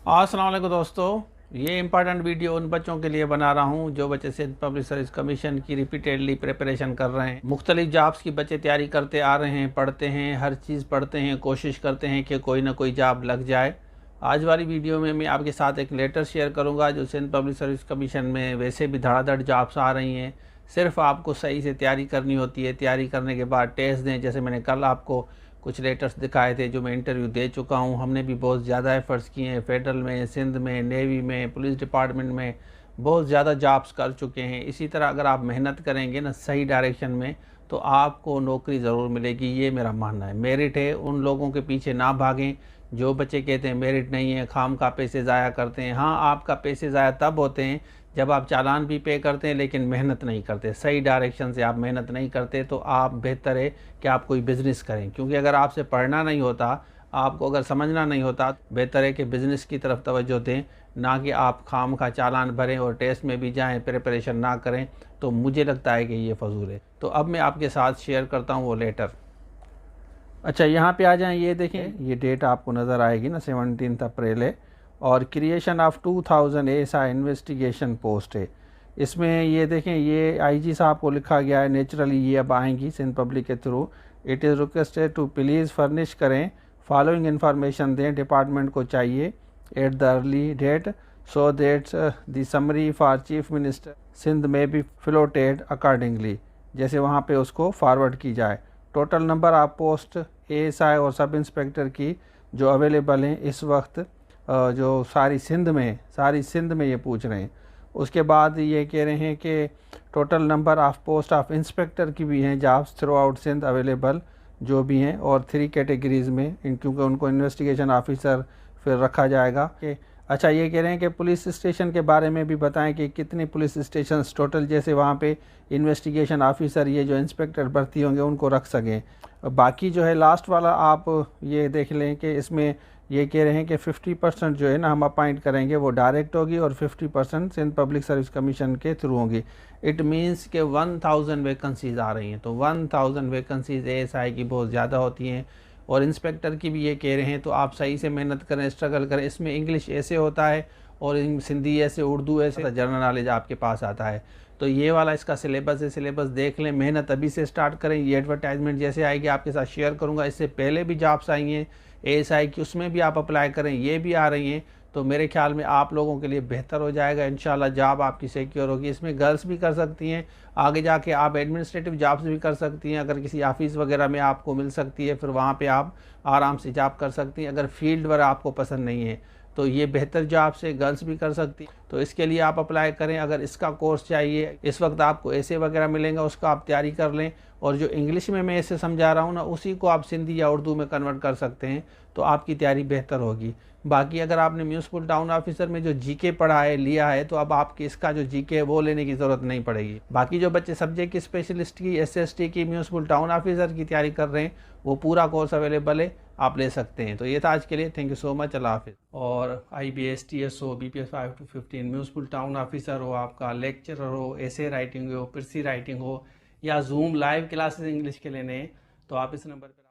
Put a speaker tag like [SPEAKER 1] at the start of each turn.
[SPEAKER 1] अस्सलाम वालेकुम दोस्तों, ये इम्पॉर्टेंट वीडियो उन बच्चों के लिए बना रहा हूँ जो बच्चे सिंध पब्लिक सर्विस कमीशन की रिपीटेडली प्रिपरेशन कर रहे हैं। मुख्तलिफ जॉब्स की बच्चे तैयारी करते आ रहे हैं, पढ़ते हैं, हर चीज़ पढ़ते हैं, कोशिश करते हैं कि कोई ना कोई जॉब लग जाए। आज वाली वीडियो में मैं आपके साथ एक लेटर शेयर करूँगा जो सिंध पब्लिक सर्विस कमीशन में वैसे भी धड़ाधड़ जॉब्स आ रही हैं। सिर्फ आपको सही से तैयारी करनी होती है। तैयारी करने के बाद टेस्ट दें। जैसे मैंने कल आपको कुछ लेटर्स दिखाए थे जो मैं इंटरव्यू दे चुका हूँ। हमने भी बहुत ज़्यादा एफ़र्ट्स किए हैं। फेडरल में, सिंध में, नेवी में, पुलिस डिपार्टमेंट में बहुत ज़्यादा जॉब्स कर चुके हैं। इसी तरह अगर आप मेहनत करेंगे ना सही डायरेक्शन में तो आपको नौकरी ज़रूर मिलेगी, ये मेरा मानना है। मेरिट है, उन लोगों के पीछे ना भागें जो बच्चे कहते हैं मेरिट नहीं है, खाम का पैसे ज़ाया करते हैं। हाँ, आपका पैसे ज़ाया तब होते हैं जब आप चालान भी पे करते हैं लेकिन मेहनत नहीं करते, सही डायरेक्शन से आप मेहनत नहीं करते। तो आप बेहतर है कि आप कोई बिज़नेस करें, क्योंकि अगर आपसे पढ़ना नहीं होता, आपको अगर समझना नहीं होता, बेहतर है कि बिज़नेस की तरफ तवज्जो दें, ना कि आप खाम का चालान भरें और टेस्ट में भी जाएं, प्रिपरेशन ना करें। तो मुझे लगता है कि ये फ़जूल है। तो अब मैं आपके साथ शेयर करता हूँ वो लेटर। अच्छा, यहाँ पे आ जाएं। ये देखें, ये डेट आपको नज़र आएगी ना, 17 अप्रैल है और creation of 2000 ASI investigation post है। इसमें ये देखें, ये आईजी साहब को लिखा गया है। नेचुरली ये अब आएंगी सिंध पब्लिक के through. It is requested to please furnish करें फॉलोइंग इन्फॉर्मेशन दें, डिपार्टमेंट को चाहिए at the early date so that the summary for chief minister Sindh में बी फ्लोटेड अकॉर्डिंगली। जैसे वहाँ पे उसको फॉरवर्ड की जाए। Total number of post ASI और सब इंस्पेक्टर की जो अवेलेबल हैं इस वक्त, जो सारी सिंध में ये पूछ रहे हैं। उसके बाद ये कह रहे हैं कि total number of post of inspector की भी हैं jobs throughout Sindh available जो भी हैं, और 3 कैटेगरीज़ में, क्योंकि उनको इन्वेस्टिगेशन ऑफिसर फिर रखा जाएगा। कि अच्छा, ये कह रहे हैं कि पुलिस स्टेशन के बारे में भी बताएं कि कितने पुलिस स्टेशन टोटल, जैसे वहाँ पे इन्वेस्टिगेशन ऑफिसर, ये जो इंस्पेक्टर भर्ती होंगे उनको रख सकें। बाकी जो है लास्ट वाला आप ये देख लें कि इसमें ये कह रहे हैं कि 50% जो है ना हम अपॉइंट करेंगे वो डायरेक्ट होगी और 50% सिंध पब्लिक सर्विस कमीशन के थ्रू होंगी। इट मींस के 1000 वैकेंसीज़ आ रही हैं। तो 1000 वैकेंसीज़ एएसआई की बहुत ज़्यादा होती हैं और इंस्पेक्टर की भी ये कह रहे हैं। तो आप सही से मेहनत करें, स्ट्रगल करें। इसमें इंग्लिश ऐसे होता है और सिंधी ऐसे, उर्दू ऐसे, जनरल नॉलेज आपके पास आता है। तो ये वाला इसका सिलेबस है, सिलेबस देख लें, मेहनत अभी से स्टार्ट करें। ये एडवर्टाइजमेंट जैसे आएगी आपके साथ शेयर करूँगा। इससे पहले भी जॉब्स आई हैं एएसआई की, उसमें भी आप अप्लाई करें, ये भी आ रही हैं। तो मेरे ख्याल में आप लोगों के लिए बेहतर हो जाएगा। इंशाल्लाह जॉब आपकी सिक्योर होगी। इसमें गर्ल्स भी कर सकती हैं, आगे जाके आप एडमिनिस्ट्रेटिव जॉब्स भी कर सकती हैं। अगर किसी ऑफिस वगैरह में आपको मिल सकती है, फिर वहाँ पे आप आराम से जॉब कर सकती हैं। अगर फील्ड वर्क आपको पसंद नहीं है तो ये बेहतर जॉब से गर्ल्स भी कर सकती। तो इसके लिए आप अप्लाई करें। अगर इसका कोर्स चाहिए, इस वक्त आपको ऐसे वगैरह मिलेंगे, उसका आप तैयारी कर लें। और जो इंग्लिश में मैं ऐसे समझा रहा हूँ ना, उसी को आप सिंधी या उर्दू में कन्वर्ट कर सकते हैं, तो आपकी तैयारी बेहतर होगी। बाकी अगर आपने म्यूनसिपल टाउन ऑफिसर में जो जीके पढ़ा है, लिया है, तो अब आपकी इसका जो जीके है वो लेने की ज़रूरत नहीं पड़ेगी। बाकी जो बच्चे सब्जेक्ट की, स्पेशलिस्ट की, एसएसटी की, म्यूनसिपल टाउन ऑफिसर की तैयारी कर रहे हैं, वो पूरा कोर्स अवेलेबल है, आप ले सकते हैं। तो ये था आज के लिए। Thank you so much. अल्लाह हाफिज़। और IBS TS हो, BPS 5 to 15, municipal town officer हो, आपका लेक्चरर हो, ऐसे राइटिंग हो, पिरसी राइटिंग हो, या जूम लाइव क्लासेस इंग्लिश के लेने हैं, तो आप इस नंबर पर